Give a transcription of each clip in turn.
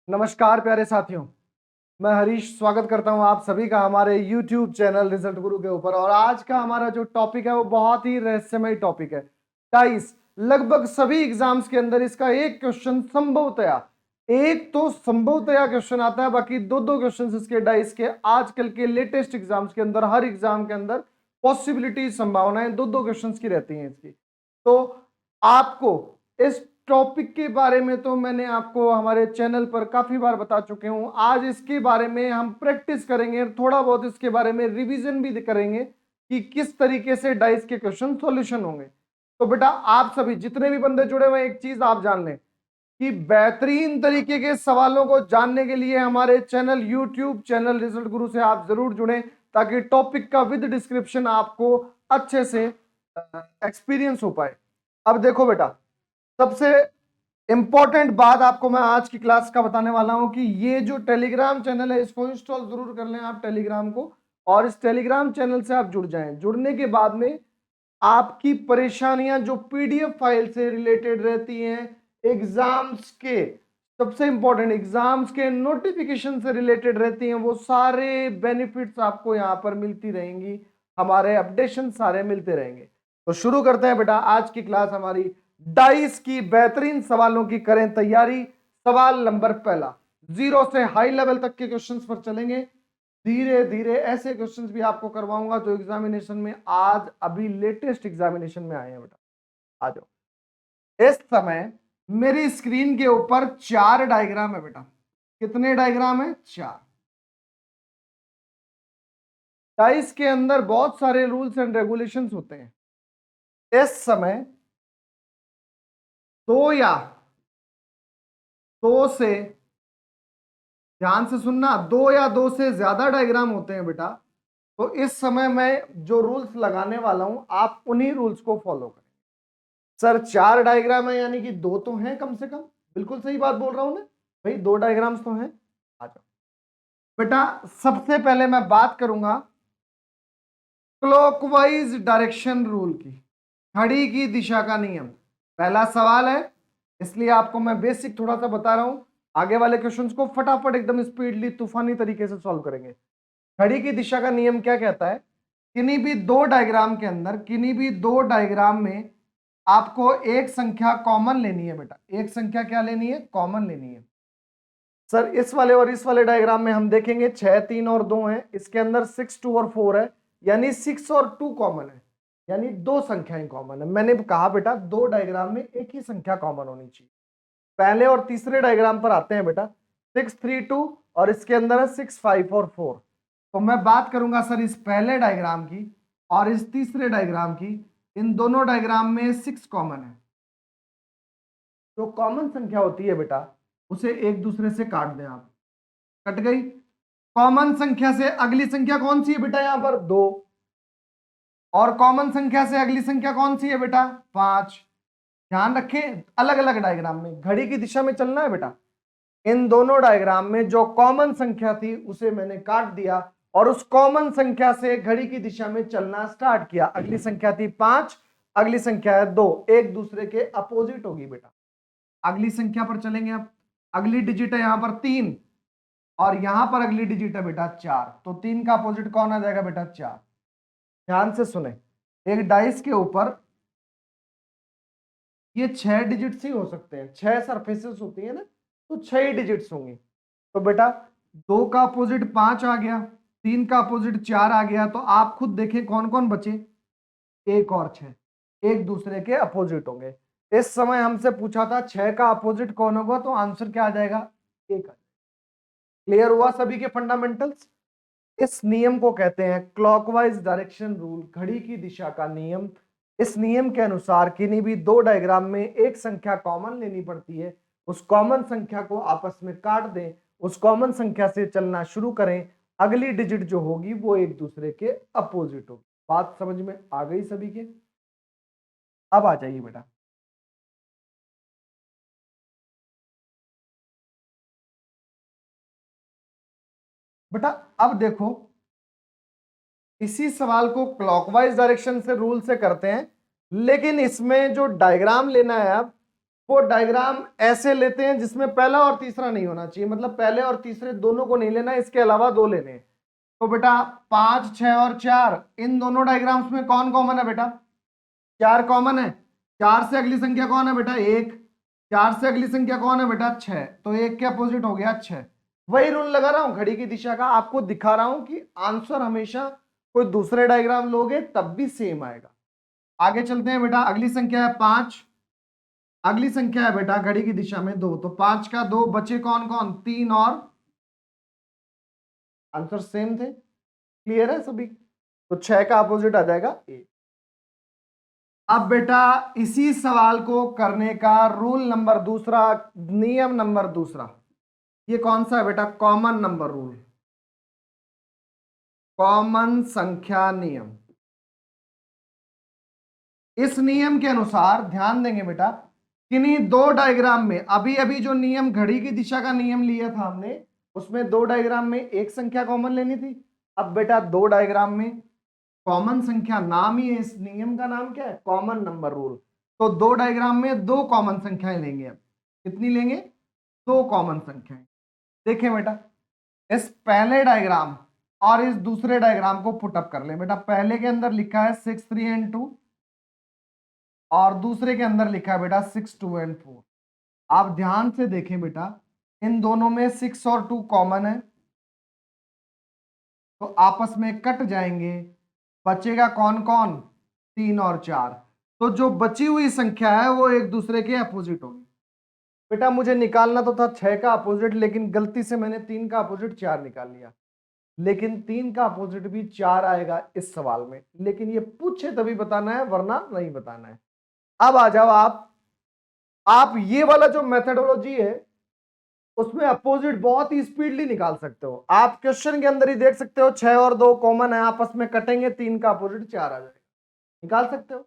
नमस्कार प्यारे साथियों, मैं हरीश स्वागत करता हूं आप सभी का हमारे YouTube चैनल रिजल्ट गुरु के ऊपर। और आज का हमारा जो टॉपिक है वो बहुत ही रहस्यमय टॉपिक है। डाइस लगभग सभी एग्जाम्स के अंदर इसका एक क्वेश्चन संभवतया क्वेश्चन आता है, बाकी दो दो क्वेश्चन इसके डाइस के आजकल के लेटेस्ट एग्जाम्स के अंदर, हर एग्जाम के अंदर पॉसिबिलिटी संभावनाएं दो दो क्वेश्चन की रहती हैं इसकी। तो आपको इस टॉपिक के बारे में तो मैंने आपको हमारे चैनल पर काफी बार बता चुके हूं। आज इसके बारे में हम प्रैक्टिस करेंगे, थोड़ा बहुत इसके बारे में रिवीजन भी करेंगे कि किस तरीके से डाइस के क्वेश्चन सॉल्यूशन होंगे। तो बेटा आप सभी जितने भी बंदे जुड़े हुए हैं, एक चीज आप जान लें कि बेहतरीन तरीके के सवालों को जानने के लिए हमारे चैनल यूट्यूब चैनल रिजल्ट गुरु से आप जरूर जुड़ें, ताकि टॉपिक का विद डिस्क्रिप्शन आपको अच्छे से एक्सपीरियंस हो पाए। अब देखो बेटा, सबसे इंपॉर्टेंट बात आपको मैं आज की क्लास का बताने वाला हूं कि ये जो टेलीग्राम चैनल है इसको इंस्टॉल जरूर कर लें आप टेलीग्राम को, और इस टेलीग्राम चैनल से आप जुड़ जाएं। जुड़ने के बाद में आपकी परेशानियां जो पीडीएफ फाइल से रिलेटेड रहती हैं, एग्जाम्स के, सबसे इंपॉर्टेंट एग्जाम्स के नोटिफिकेशन से रिलेटेड रहती हैं, वो सारे बेनिफिट्स आपको यहां पर मिलती रहेंगी, हमारे अपडेशन सारे मिलते रहेंगे। तो शुरू करते हैं बेटा आज की क्लास हमारी डाइस की बेहतरीन सवालों की। करें तैयारी। सवाल नंबर पहला, जीरो से हाई लेवल तक के क्वेश्चंस पर चलेंगे। धीरे धीरे ऐसे क्वेश्चंस भी आपको करवाऊंगा जो एग्जामिनेशन में आज अभी लेटेस्ट एग्जामिनेशन में आए हैं। बेटा आ जाओ। इस समय मेरी स्क्रीन के ऊपर 4 डायग्राम है बेटा। कितने डायग्राम है? 4। डाइस के अंदर बहुत सारे रूल्स एंड रेगुलेशंस होते हैं। इस समय दो से, ध्यान से सुनना, 2 या 2 से ज्यादा डायग्राम होते हैं बेटा, तो इस समय मैं जो रूल्स लगाने वाला हूं आप उन्हीं रूल्स को फॉलो करें। सर 4 डायग्राम है यानी कि 2 तो हैं कम से कम। बिल्कुल सही बात बोल रहा हूं ना भाई, 2 डायग्राम्स तो हैं। आ जाओ बेटा। सबसे पहले मैं बात करूंगा क्लॉकवाइज डायरेक्शन रूल की, घड़ी की दिशा का नियम। पहला सवाल है, इसलिए आपको मैं बेसिक थोड़ा सा बता रहा हूं। आगे वाले क्वेश्चंस को फटाफट एकदम स्पीडली तूफानी तरीके से सॉल्व करेंगे। घड़ी की दिशा का नियम क्या कहता है? किन्हीं भी 2 डायग्राम के अंदर, किन्हीं भी 2 डायग्राम में आपको एक संख्या कॉमन लेनी है बेटा। एक संख्या क्या लेनी है? कॉमन लेनी है। सर इस वाले और इस वाले डायग्राम में हम देखेंगे 6, 3 और 2 है, इसके अंदर 6, 2 और 4 है, यानी 6 और 2 कॉमन है, यानी 2 संख्याएं कॉमन है। मैंने कहा बेटा 2 डायग्राम में एक ही संख्या कॉमन होनी चाहिए। पहले और तीसरे डायग्राम पर आते हैं बेटा। 6, 3, 2 और इसके अंदर है 6, 5 और 4। तो मैं बात करूंगा सर इस पहले डायग्राम की और इस तीसरे डायग्राम की। इन दोनों डायग्राम में 6 कॉमन है। जो कॉमन संख्या होती है बेटा उसे एक दूसरे से काट दें आप। कट गई। कॉमन संख्या से अगली संख्या कौन सी है बेटा? यहां पर 2। और कॉमन संख्या से अगली संख्या कौन सी है बेटा? 5। ध्यान रखें, अलग अलग डायग्राम में घड़ी की दिशा में चलना है बेटा। इन दोनों डायग्राम में जो कॉमन संख्या थी उसे मैंने काट दिया और उस कॉमन संख्या से घड़ी की दिशा में चलना स्टार्ट किया। अगली संख्या थी 5, अगली संख्या है 2, एक दूसरे के अपोजिट होगी बेटा। अगली संख्या पर चलेंगे अब। अगली डिजिट है यहां पर 3 और यहां पर अगली डिजिट है बेटा 4, तो 3 का अपोजिट कौन आ जाएगा बेटा? 4। ध्यान से सुने, एक डाइस के ऊपर ये 6 डिजिट्स ही हो सकते हैं। 6 सरफेसेस होती है ना, तो 6 ही डिजिट्स होंगी। तो बेटा 2 का अपोजिट 5 आ गया, 3 का अपोजिट 4 आ गया, तो आप खुद देखें कौन कौन बचे? 1 और 6 एक दूसरे के अपोजिट होंगे। इस समय हमसे पूछा था 6 का अपोजिट कौन होगा, तो आंसर क्या आ जाएगा? 1। क्लियर हुआ सभी के फंडामेंटल्स? इस नियम को कहते हैं क्लॉकवाइज डायरेक्शन रूल, घड़ी की दिशा का नियम। इस नियम के अनुसार किन्हीं भी 2 डायग्राम में एक संख्या कॉमन लेनी पड़ती है। उस कॉमन संख्या को आपस में काट दें, उस कॉमन संख्या से चलना शुरू करें, अगली डिजिट जो होगी वो एक दूसरे के अपोजिट होगी। बात समझ में आ गई सभी के? अब आ जाइए बेटा। बेटा अब देखो, इसी सवाल को क्लॉकवाइज डायरेक्शन से रूल से करते हैं, लेकिन इसमें जो डायग्राम लेना है अब वो डायग्राम ऐसे लेते हैं जिसमें पहला और तीसरा नहीं होना चाहिए, मतलब पहले और तीसरे दोनों को नहीं लेना, इसके अलावा दो लेने हैं। तो बेटा 5, 6 और 4, इन दोनों डायग्राम्स में कौन कॉमन है बेटा? 4 कॉमन है। 4 से अगली संख्या कौन है बेटा? 1। 4 से अगली संख्या कौन है बेटा? 6। तो 1 के अपोजिट हो गया 6। वही रूल लगा रहा हूं घड़ी की दिशा का, आपको दिखा रहा हूं कि आंसर हमेशा कोई दूसरे डायग्राम लोगे तब भी सेम आएगा। आगे चलते हैं बेटा, अगली संख्या है 5। अगली संख्या है बेटा घड़ी की दिशा में 2, तो 5 का 2, बचे कौन कौन? 3 और आंसर सेम थे। क्लियर है सभी? तो 6 का अपोजिट आ जाएगा 1। अब बेटा इसी सवाल को करने का रूल नंबर दूसरा, नियम नंबर दूसरा, ये कौन सा है बेटा? कॉमन नंबर रूल, कॉमन संख्या नियम। इस नियम के अनुसार ध्यान देंगे बेटा, किन्हीं दो डायग्राम में, अभी अभी जो नियम घड़ी की दिशा का नियम लिया था हमने, उसमें दो डायग्राम में एक संख्या कॉमन लेनी थी। अब बेटा दो डायग्राम में कॉमन संख्या, नाम ही है इस नियम का, नाम क्या है? Common number rule. तो दो डायग्राम में दो कॉमन संख्याएं लेंगे। अब कितनी लेंगे? दो कॉमन संख्याएं। देखें बेटा, इस पहले डायग्राम और इस दूसरे डायग्राम को पुटअप कर ले बेटा। पहले के अंदर लिखा है 6, 3 and 2 और दूसरे के अंदर लिखा है बेटा 6, 2 and 4। आप ध्यान से देखें बेटा, इन दोनों में 6 और 2 कॉमन है, तो आपस में कट जाएंगे। बचेगा कौन कौन? 3 और 4। तो जो बची हुई संख्या है वो एक दूसरे के अपोजिट होगी। बेटा मुझे निकालना तो था 6 का अपोजिट, लेकिन गलती से मैंने 3 का अपोजिट 4 निकाल लिया। लेकिन 3 का अपोजिट भी 4 आएगा इस सवाल में, लेकिन ये पूछे तभी बताना है, वरना नहीं बताना है। अब आ जाओ आप ये वाला जो मेथडोलॉजी है उसमें अपोजिट बहुत ही स्पीडली निकाल सकते हो। आप क्वेश्चन के अंदर ही देख सकते हो 6 और 2 कॉमन है, आपस में कटेंगे, 3 का अपोजिट 4 आ जाएगा, निकाल सकते हो।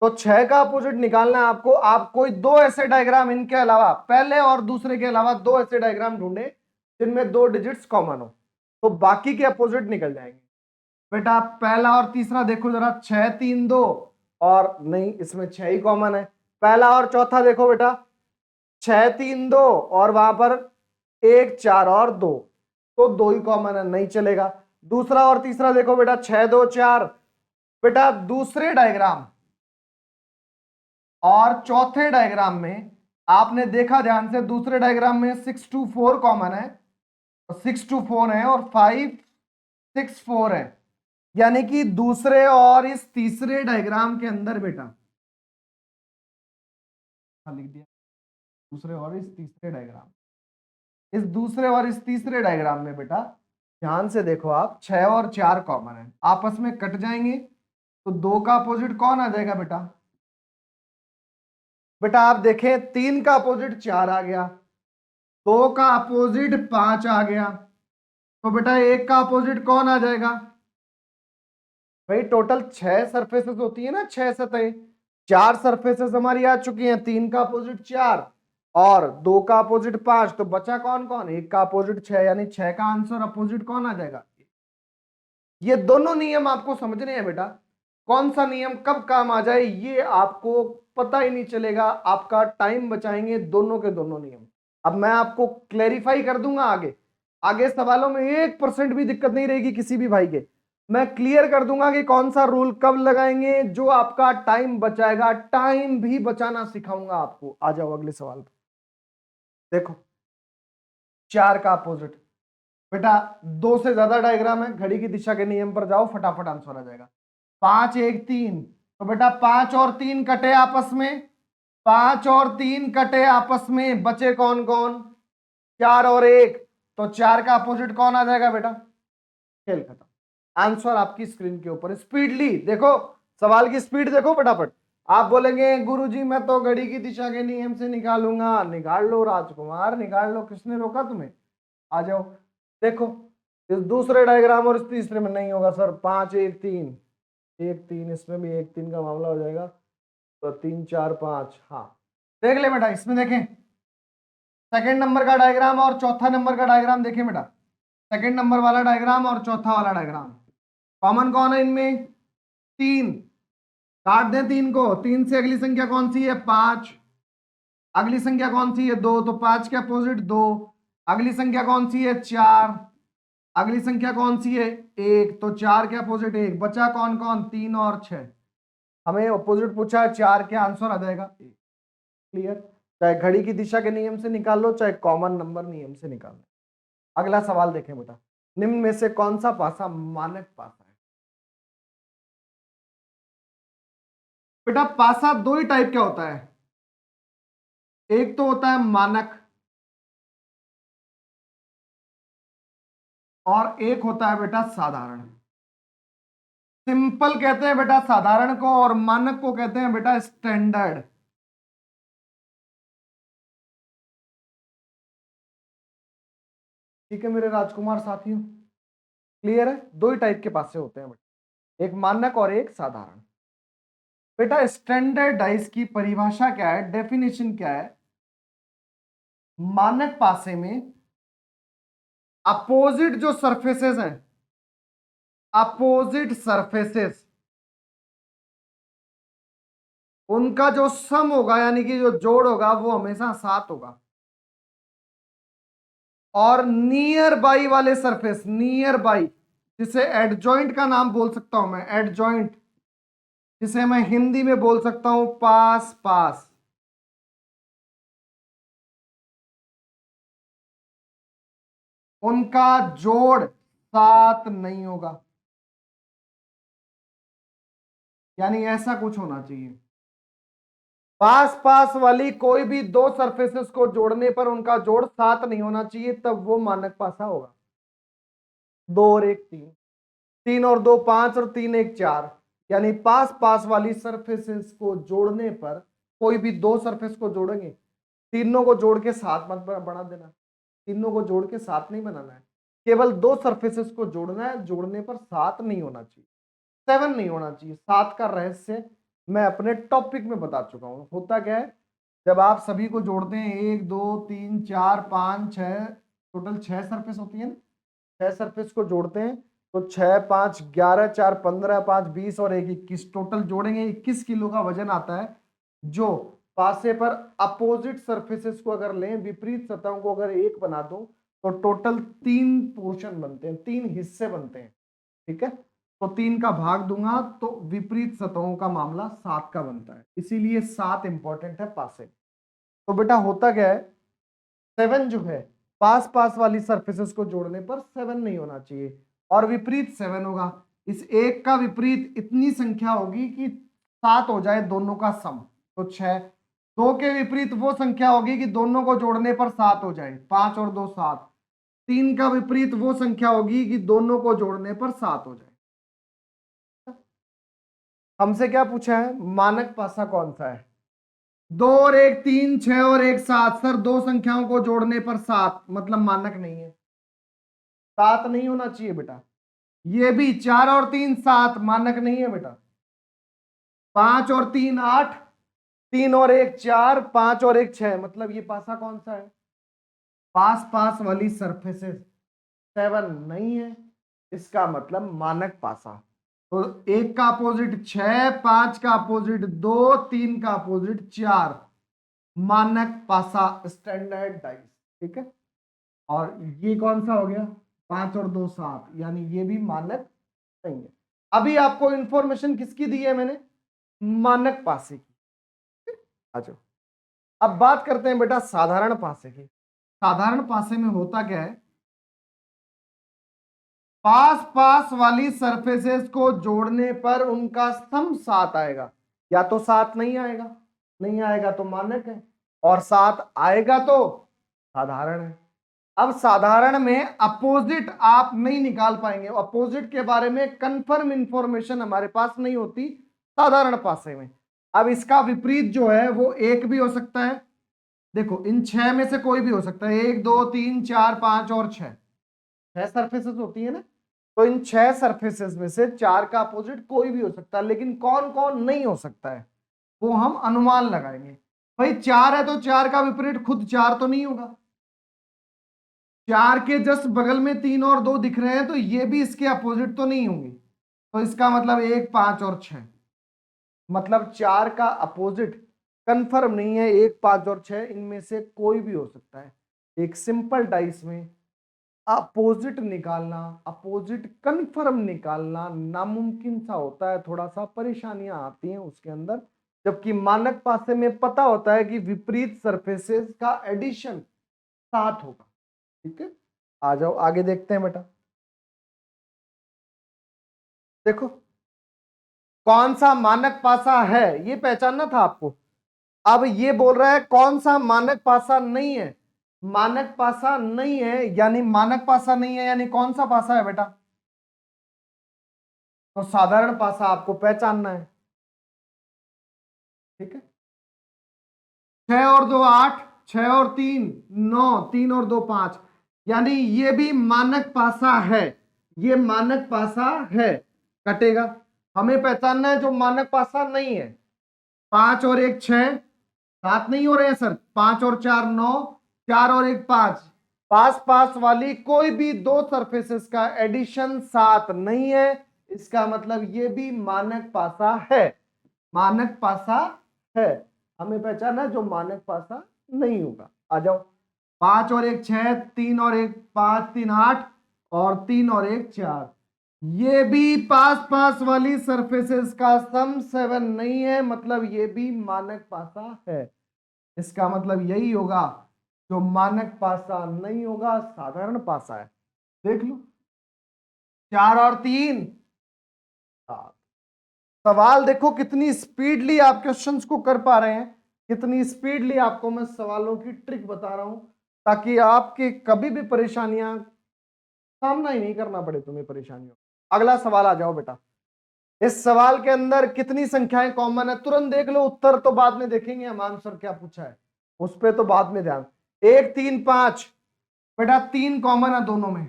तो 6 का अपोजिट निकालना है आपको। आप कोई दो ऐसे डायग्राम, इनके अलावा, पहले और दूसरे के अलावा दो ऐसे डायग्राम ढूंढे जिनमें दो डिजिट्स कॉमन हो, तो बाकी के अपोजिट निकल जाएंगे। बेटा पहला और तीसरा देखो जरा, 6, 3, 2, और नहीं, इसमें 6 ही कॉमन है। पहला और चौथा देखो बेटा, 6, 3, 2 और वहां पर 1, 4 और 2, तो 2 ही कॉमन है, नहीं चलेगा। दूसरा और तीसरा देखो बेटा, 6, 2, 4। बेटा दूसरे डायग्राम और चौथे डायग्राम में आपने देखा ध्यान से, दूसरे डायग्राम में 6, 2, 4 कॉमन है, 6, 2, 4 है, और 5, 6, 4 है। यानी कि दूसरे और इस तीसरे डायग्राम के अंदर बेटा, लिख दिया, दूसरे और इस तीसरे डायग्राम, इस दूसरे और इस तीसरे डायग्राम में बेटा ध्यान से देखो आप, 6 और 4 कॉमन है, आपस में कट जाएंगे, तो 2 का अपोजिट कौन आ जाएगा बेटा? बेटा आप देखें, 3 का अपोजिट 4 आ गया, 2 का अपोजिट 5 आ गया, तो बेटा 1 का अपोजिट कौन आ जाएगा? भाई टोटल 6 सरफेसेस होती है ना, 6 सतहें, 4 सरफेसेस हमारी आ चुकी हैं, 3 का अपोजिट 4 और 2 का अपोजिट 5, तो बचा कौन कौन? 1 का अपोजिट 6, यानी 6 का आंसर अपोजिट कौन आ जाएगा? ये दोनों नियम आपको समझने हैं बेटा, कौन सा नियम कब काम आ जाए ये आपको पता ही नहीं चलेगा, आपका टाइम बचाएंगे दोनों के दोनों नियम। अब मैं आपको क्लैरिफाई कर दूंगा, आगे आगे सवालों में 1% भी दिक्कत नहीं रहेगी किसी भी भाई के, मैं क्लियर कर दूंगा कि कौन सा रूल कब लगाएंगे जो आपका टाइम बचाएगा, टाइम भी बचाना सिखाऊंगा आपको। आ जाओ अगले सवाल पर। देखो 4 का अपोजिट, बेटा 2 से ज्यादा डायग्राम है, घड़ी की दिशा के नियम पर जाओ, फटाफट आंसर आ जाएगा। 5, 1, 3, तो बेटा 5 और 3 कटे आपस में, 5 और 3 कटे आपस में, बचे कौन कौन? 4 और 1, तो 4 का अपोजिट कौन आ जाएगा बेटा? खेल खत्म। आंसर आपकी स्क्रीन के ऊपर, स्पीडली देखो, सवाल की स्पीड देखो फटाफट। आप बोलेंगे गुरुजी मैं तो घड़ी की दिशा के नियम से निकालूंगा, निकाल लो राजकुमार, निकाल लो, किसने रोका तुम्हें? आ जाओ। देखो इस दूसरे डायग्राम और इस तीसरे में नहीं होगा सर, 5, 1, 3, 1, 3, इसमें भी 1, 3 का मामला हो जाएगा, तो 3, 4, 5। हाँ देख ले बेटा, इसमें देखें सेकंड नंबर का डायग्राम और चौथा नंबर का डायग्राम देखें बेटा, सेकंड नंबर वाला डायग्राम और चौथा वाला डायग्राम, कॉमन कौन है इनमें? 3, काट दें 3 को, 3 से अगली संख्या कौन सी है? 5। अगली संख्या कौन सी है 2, तो 5 के अपोजिट 2। अगली संख्या कौन सी है 4। अगली संख्या कौन सी है 1, तो 4 के अपोजिट 1। बचा कौन कौन 3 और 6। हमें अपोजिट पूछा है 4 के, आंसर आ जाएगा 1। क्लियर। चाहे घड़ी की दिशा के नियम से निकाल लो, चाहे कॉमन नंबर नियम से निकाल लो। अगला सवाल देखें बेटा, निम्न में से कौन सा पासा मानक पासा है। बेटा पासा दो ही टाइप का होता है, एक तो होता है मानक और एक होता है बेटा साधारण। सिंपल कहते हैं बेटा साधारण को, और मानक को कहते हैं बेटा स्टैंडर्ड। ठीक है मेरे राजकुमार साथियों, क्लियर है। दो ही टाइप के पासे होते हैं बेटा, एक मानक और एक साधारण। बेटा स्टैंडर्डाइज की परिभाषा क्या है, डेफिनेशन क्या है। मानक पासे में अपोजिट जो सरफेसेस हैं, अपोजिट सरफेसेस, उनका जो सम होगा यानी कि जो जोड़ होगा वो हमेशा 7 होगा। और नियर बाई वाले सरफेस, नियर बाई, जिसे एडजॉइंट का नाम बोल सकता हूं मैं, एडजॉइंट, जिसे मैं हिंदी में बोल सकता हूं पास पास, उनका जोड़ 7 नहीं होगा। यानी ऐसा कुछ होना चाहिए, पास पास वाली कोई भी दो सरफेसेस को जोड़ने पर उनका जोड़ 7 नहीं होना चाहिए, तब वो मानक पासा होगा। 2 और 1 3, 3 और 2 5 और 3 1 4, यानी पास पास वाली सरफेसेस को जोड़ने पर, कोई भी दो सरफेस को जोड़ेंगे, तीनों को जोड़ के 7 मत बना देना, तीनों को जोड़ के 7 नहीं बनाना है, केवल दो सरफेसेस को जोड़ना है, जोड़ने पर 7 नहीं होना चाहिए, 7 नहीं होना चाहिए। 7 का रहस्य मैं अपने टॉपिक में बता चुका हूं। होता क्या है, जब आप सभी को जोड़ते हैं 1 2 3 4 5 6, टोटल 6 सरफेस होती है ना, 6 सरफेस को जोड़ते हैं तो 6 5 11 4 15 5 20 और 1 21, टोटल जोड़ेंगे 21 किलो का वजन आता है। जो पासे पर अपोजिट सरफेसेस को अगर लें, विपरीत सतहों को अगर एक बना दो, तो टोटल 3 पोर्शन बनते हैं, 3 हिस्से बनते हैं। ठीक है, तो 3 का भाग दूंगा तो विपरीत सतहों का मामला 7 का बनता है, इसीलिए 7 इंपॉर्टेंट है पासे। तो बेटा होता क्या है, 7 जो है पास पास वाली सरफेसेस को जोड़ने पर 7 नहीं होना चाहिए, और विपरीत 7 होगा। इस एक का विपरीत इतनी संख्या होगी कि 7 हो जाए दोनों का सम, तो 6। 2 के विपरीत वो संख्या होगी कि दोनों को जोड़ने पर 7 हो जाए, 5 और 2 7। 3 का विपरीत वो संख्या होगी कि दोनों को जोड़ने पर 7 हो जाए। हमसे क्या पूछा है, मानक पासा कौन सा है। 2 और 1 3, 6 और 1 7। सर दो संख्याओं को जोड़ने पर 7, मतलब मानक नहीं है, 7 नहीं होना चाहिए बेटा। ये भी 4 और 3 7, मानक नहीं है बेटा। 5 और 3 8, 3 और 1 4, 5 और 1 6, मतलब ये पासा कौन सा है, पास पास वाली सरफेसेस 7 नहीं है, इसका मतलब मानक पासा। तो 1 का अपोजिट 6, 5 का अपोजिट 2, 3 का अपोजिट 4, मानक पासा स्टैंडर्डाइज। ठीक है, और ये कौन सा हो गया 5 और 2 7, यानी ये भी मानक नहीं है। अभी आपको इंफॉर्मेशन किसकी दी है मैंने, मानक पासे की। आ जाओ, अब बात करते हैं बेटा साधारण पासे की। साधारण पासे में होता क्या है, पास पास वाली सरफेसेस को जोड़ने पर उनका सम 7 आएगा, या तो 7 नहीं आएगा, नहीं आएगा तो मानक है, और 7 आएगा तो साधारण है। अब साधारण में अपोजिट आप नहीं निकाल पाएंगे, अपोजिट के बारे में कंफर्म इंफॉर्मेशन हमारे पास नहीं होती साधारण पासे में। अब इसका विपरीत जो है वो एक भी हो सकता है, देखो इन 6 में से कोई भी हो सकता है, 1 2 3 4 5 और 6 सरफेसेस होती है ना, तो इन 6 सरफेसेस में से 4 का अपोजिट कोई भी हो सकता है, लेकिन कौन कौन नहीं हो सकता है वो हम अनुमान लगाएंगे। भाई 4 है तो 4 का विपरीत खुद 4 तो नहीं होगा, 4 के जस्ट बगल में 3 और 2 दिख रहे हैं तो ये भी इसके अपोजिट तो नहीं होंगे, तो इसका मतलब 1 5 और 6, मतलब 4 का अपोजिट कंफर्म नहीं है 1, 5 और 6 इनमें से कोई भी हो सकता है। एक सिंपल डाइस में अपोजिट निकालना, अपोजिट कंफर्म निकालना नामुमकिन सा होता है, थोड़ा सा परेशानियां आती हैं उसके अंदर, जबकि मानक पासे में पता होता है कि विपरीत सरफेसेस का एडिशन 7 होगा। ठीक है, आ जाओ आगे देखते हैं बेटा। देखो कौन सा मानक पासा है ये पहचानना था आपको। अब ये बोल रहा है कौन सा मानक पासा नहीं है। मानक पासा नहीं है यानी मानक पासा नहीं है यानी कौन सा पासा है बेटा, तो साधारण पासा आपको पहचानना है। ठीक है, 6 और 2 8, 6 और 3 9, 3 और 2 5, यानी ये भी मानक पासा है, ये मानक पासा है, कटेगा। हमें पहचानना है जो मानक पासा नहीं है। 5 और 1 6, 7 नहीं हो रहे हैं सर, 5 और 4 9, 4 और 1 5, पास पास वाली कोई भी दो सरफेसेस का एडिशन 7 नहीं है, इसका मतलब ये भी मानक पासा है, मानक पासा है। हमें पहचाना है जो मानक पासा नहीं होगा। आ जाओ, 5 और 1 6, 3 और 1 5, 3 8 और 3 और 1 4, ये भी पास पास वाली सरफेसेस का सम 7 नहीं है, मतलब ये भी मानक पासा है। इसका मतलब यही होगा जो मानक पासा नहीं होगा साधारण पासा है। देख लो, 4 और 3 7। सवाल देखो कितनी स्पीडली आप क्वेश्चंस को कर पा रहे हैं, कितनी स्पीडली आपको मैं सवालों की ट्रिक बता रहा हूं, ताकि आपके कभी भी परेशानियां सामना ही नहीं करना पड़े तुम्हें परेशानियों। अगला सवाल आ जाओ बेटा। इस सवाल के अंदर कितनी संख्याएं कॉमन है, तुरंत देख लो, उत्तर तो बाद में देखेंगे, हम आंसर क्या पूछा है उस पर तो बाद में ध्यान। 1 3 5 बेटा 3 कॉमन है दोनों में,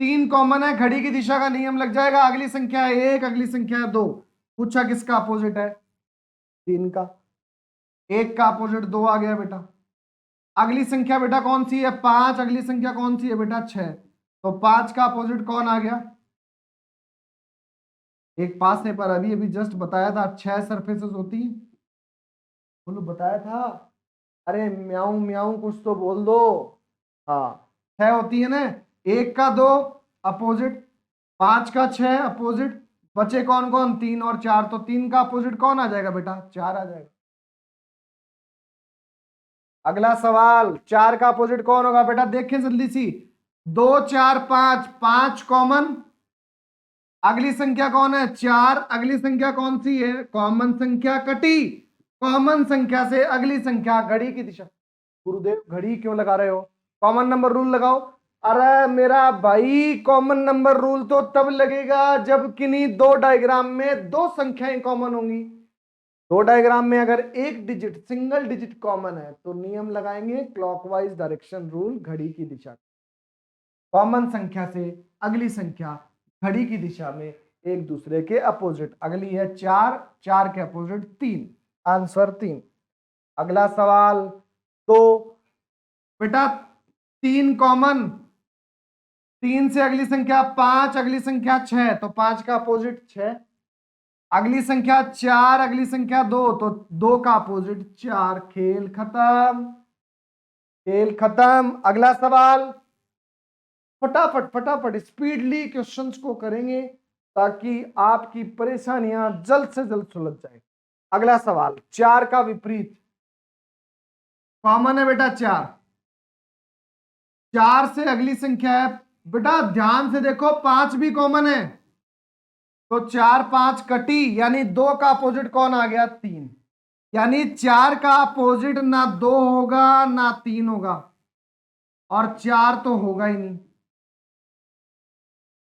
3 कॉमन है, घड़ी की दिशा का नियम लग जाएगा। अगली संख्या है 1, अगली संख्या है 2, पूछा किसका अपोजिट है, 3 का। 1 का अपोजिट 2 आ गया बेटा। अगली संख्या बेटा कौन सी है, 5, अगली संख्या कौन सी है बेटा 6, तो 5 का अपोजिट कौन आ गया, एक पास है पर अभी अभी जस्ट बताया था 6 सरफेसेस होती है, बोलो बताया था, अरे म्याऊ म्याऊ कुछ तो बोल दो। हाँ 6 होती है ना, 1 का 2 अपोजिट, 5 का 6 अपोजिट, बचे कौन कौन 3 और 4, तो 3 का अपोजिट कौन आ जाएगा बेटा 4 आ जाएगा। अगला सवाल, 4 का अपोजिट कौन होगा बेटा, देखें जल्दी सी, 2 4 5, 5 कॉमन, अगली संख्या कौन है 4, अगली संख्या कौन सी है, कॉमन संख्या कटी, कॉमन संख्या से अगली संख्या, घड़ी की दिशा। गुरुदेव घड़ी क्यों लगा रहे हो, कॉमन नंबर रूल लगाओ। अरे मेरा भाई कॉमन नंबर रूल तो तब लगेगा जब किन्हीं दो डायग्राम में दो संख्याएं कॉमन होंगी। दो डायग्राम में अगर एक डिजिट सिंगल डिजिट कॉमन है तो नियम लगाएंगे क्लॉकवाइज डायरेक्शन रूल, घड़ी की दिशा, कॉमन संख्या से अगली संख्या घड़ी की दिशा में एक दूसरे के अपोजिट। अगली है 4, 4 के अपोजिट 3, आंसर 3। अगला सवाल, तो बेटा 3 कॉमन, 3 से अगली संख्या 5, अगली संख्या 6, तो 5 का अपोजिट 6, अगली संख्या 4, अगली संख्या 2, तो 2 का अपोजिट 4, खेल खत्म, खेल खत्म। अगला सवाल, फटाफट फटाफट स्पीडली क्वेश्चंस को करेंगे ताकि आपकी परेशानियां जल्द से जल्द सुलझ जाए। अगला सवाल, 4 का विपरीत कॉमन है बेटा 4, 4 से अगली संख्या है बेटा, ध्यान से देखो 5 भी कॉमन है, तो 4 5 कटी, यानी 2 का अपोजिट कौन आ गया 3, यानी 4 का अपोजिट ना 2 होगा ना 3 होगा, और 4 तो होगा ही नहीं।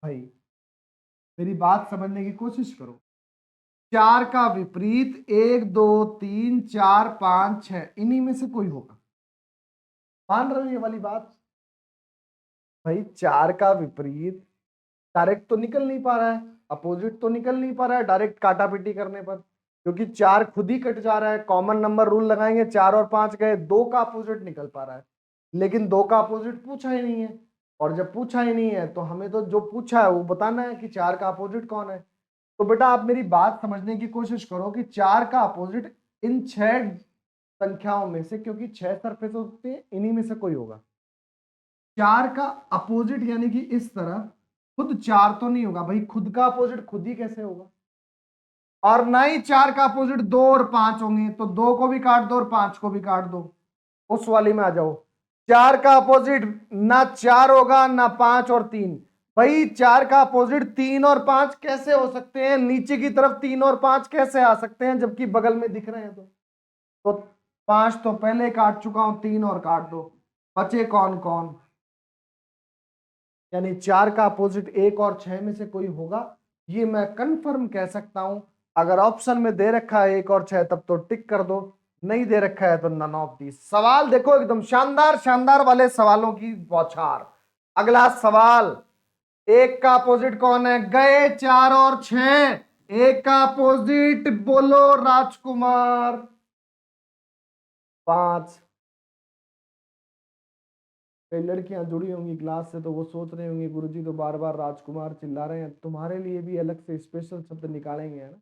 भाई मेरी बात समझने की कोशिश करो, 4 का विपरीत 1 2 3 4 5 6, इन्हीं में से कोई होगा, मान रहे हो ये वाली बात। भाई 4 का विपरीत डायरेक्ट तो निकल नहीं पा रहा है, अपोजिट तो निकल नहीं पा रहा है डायरेक्ट काटा पीटी करने पर, क्योंकि 4 खुद ही कट जा रहा है। कॉमन नंबर रूल लगाएंगे, 4 और 5 गए, 2 का अपोजिट निकल पा रहा है, लेकिन 2 का अपोजिट पूछा ही नहीं है, और जब पूछा ही नहीं है तो हमें तो जो पूछा है वो बताना है कि 4 का अपोजिट कौन है। तो बेटा आप मेरी बात समझने की कोशिश करो कि 4 का अपोजिट इन 6 संख्याओं में से, क्योंकि 6 सरफेस होते हैं, इन्हीं में से कोई होगा। 4 का अपोजिट यानी कि इस तरह खुद 4 तो नहीं होगा भाई, खुद का अपोजिट खुद ही कैसे होगा। और ना ही 4 का अपोजिट 2 और 5 होंगे, तो 2 को भी काट दो और 5 को भी काट दो। उस वाली में आ जाओ। 4 का अपोजिट ना 4 होगा ना 5 और 3। भाई 4 का अपोजिट 3 और 5 कैसे हो सकते हैं, नीचे की तरफ 3 और 5 कैसे आ सकते हैं जबकि बगल में दिख रहे हैं। तो 5 तो पहले काट चुका हूं, 3 और काट दो, बचे कौन कौन। यानी 4 का अपोजिट 1 और 6 में से कोई होगा, ये मैं कंफर्म कह सकता हूं। अगर ऑप्शन में दे रखा है 1 और 6 तब तो टिक कर दो, नहीं दे रखा है तो नन ऑफ दी। सवाल देखो एकदम शानदार शानदार वाले सवालों की बौछार। अगला सवाल, 1 का अपोजिट कौन है, गए 4 और 6। 1 का अपोजिट बोलो राजकुमार, 5। कई लड़कियां जुड़ी होंगी क्लास से तो वो सोच रही होंगी गुरुजी तो बार बार राजकुमार चिल्ला रहे हैं, तुम्हारे लिए भी अलग से स्पेशल शब्द निकालेंगे, है ना।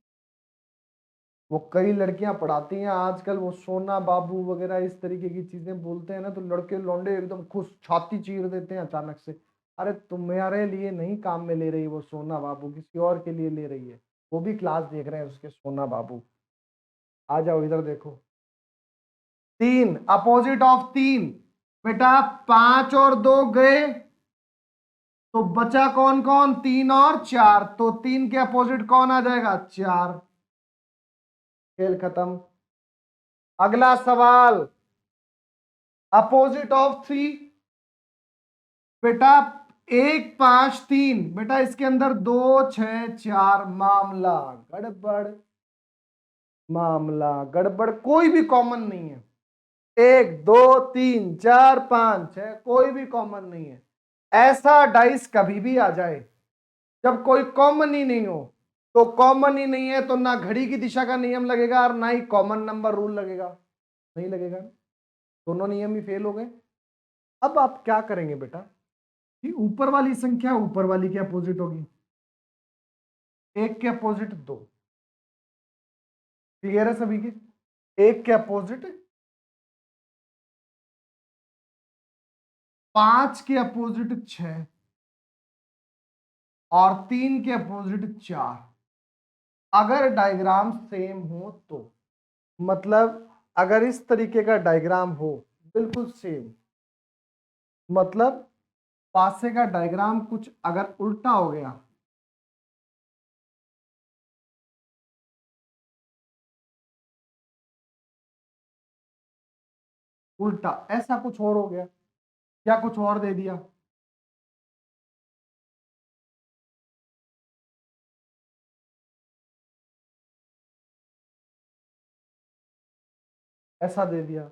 वो कई लड़कियां पढ़ाती हैं आजकल, वो सोना बाबू वगैरह इस तरीके की चीजें बोलते हैं ना, तो लड़के लौंडे एकदम खुश छाती चीर देते हैं अचानक से। अरे तुम्हारे लिए नहीं काम में ले रही वो सोना बाबू, किसी और के लिए ले रही है। वो भी क्लास देख रहे हैं उसके सोना बाबू। आ जाओ इधर देखो। 3 अपोजिट ऑफ 3, बेटा 5 और 2 गए, तो बचा कौन कौन, 3 और 4। तो 3 के अपोजिट कौन आ जाएगा, 4। खेल खत्म। अगला सवाल, अपोजिट ऑफ 3, बेटा 1 5 3, बेटा इसके अंदर 2 6 4, मामला गड़बड़। मामला गड़बड़, कोई भी कॉमन नहीं है। 1 2 3 4 5 6, कोई भी कॉमन नहीं है। ऐसा डाइस कभी भी आ जाए जब कोई कॉमन ही नहीं हो, तो कॉमन ही नहीं है तो ना घड़ी की दिशा का नियम लगेगा और ना ही कॉमन नंबर रूल लगेगा, नहीं लगेगा। दोनों नियम ही फेल हो गए। अब आप क्या करेंगे बेटा, कि ऊपर वाली संख्या ऊपर वाली के अपोजिट होगी, 1 के अपोजिट 2। क्लियर है सभी के, 1 के अपोजिट 5 के अपोजिट 6 और 3 के अपोजिट 4। अगर डायग्राम सेम हो तो, मतलब अगर इस तरीके का डायग्राम हो बिल्कुल सेम, मतलब पासे का डायग्राम कुछ अगर उल्टा हो गया, उल्टा ऐसा कुछ और हो गया या कुछ और दे दिया, ऐसा दे दिया,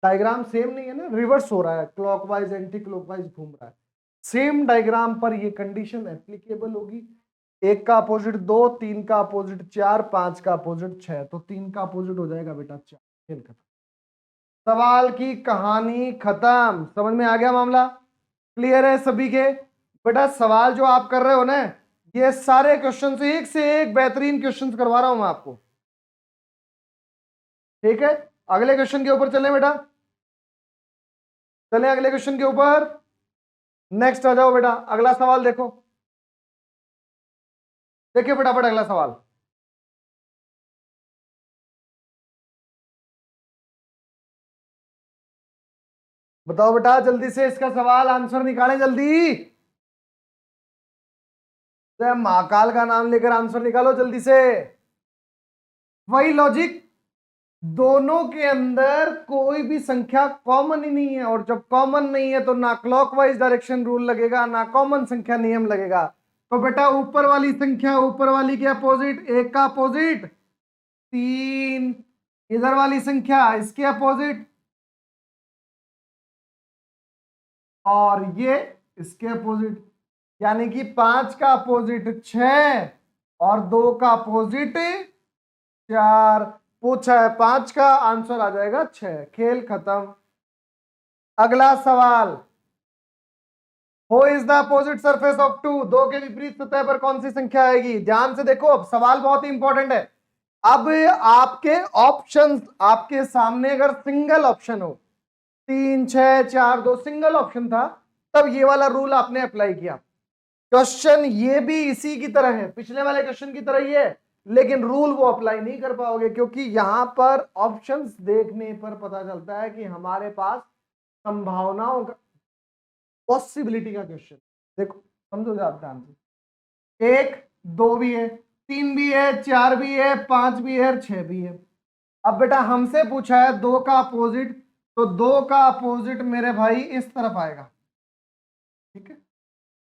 डायग्राम सेम नहीं है ना, रिवर्स हो रहा है, क्लॉकवाइज एंटी क्लॉकवाइज घूम रहा है। सेम डायग्राम पर ये कंडीशन एप्लीकेबल होगी। 1 का अपोजिट 2, 3 का अपोजिट 4, 5 का अपोजिट 6, तो 3 का अपोजिट हो जाएगा बेटा 4। खेल खत्म, सवाल की कहानी खत्म। समझ में आ गया मामला, क्लियर है सभी के। बेटा सवाल जो आप कर रहे हो ना, ये सारे क्वेश्चन से एक बेहतरीन क्वेश्चन करवा रहा हूं मैं आपको, ठीक है। अगले क्वेश्चन के ऊपर चलें बेटा, चलें अगले क्वेश्चन के ऊपर। नेक्स्ट आ जाओ बेटा, अगला सवाल देखो, देखिए फटाफट अगला सवाल। बताओ बेटा जल्दी से इसका सवाल आंसर निकालें जल्दी। जय महाकाल का नाम लेकर आंसर निकालो जल्दी से। वही लॉजिक, दोनों के अंदर कोई भी संख्या कॉमन ही नहीं है, और जब कॉमन नहीं है तो ना क्लॉकवाइज डायरेक्शन रूल लगेगा ना कॉमन संख्या नियम लगेगा। तो बेटा ऊपर वाली संख्या ऊपर वाली के अपोजिट, 1 का अपोजिट 3, इधर वाली संख्या इसके अपोजिट, और ये इसके अपोजिट, यानी कि 5 का अपोजिट 6 और 2 का अपोजिट 4। पूछा है 5 का, आंसर आ जाएगा 6। खेल खत्म। अगला सवाल, हो is the opposite surface of 2, 2 के विपरीत सतह पर कौन सी संख्या आएगी। ध्यान से देखो, अब सवाल बहुत ही इंपॉर्टेंट है। अब आपके ऑप्शंस आपके सामने अगर सिंगल ऑप्शन हो, 3 6 4 2 सिंगल ऑप्शन था, तब ये वाला रूल आपने अप्लाई किया। क्वेश्चन ये भी इसी की तरह है, पिछले वाले क्वेश्चन की तरह ही है, लेकिन रूल वो अप्लाई नहीं कर पाओगे, क्योंकि यहां पर ऑप्शंस देखने पर पता चलता है कि हमारे पास संभावनाओं का, पॉसिबिलिटी का क्वेश्चन। देखो समझो आप ध्यान से, 1 2 भी है, 3 भी है, 4 भी है, 5 भी है और 6 भी है। अब बेटा हमसे पूछा है 2 का अपोजिट, तो 2 का अपोजिट मेरे भाई इस तरफ आएगा, ठीक है,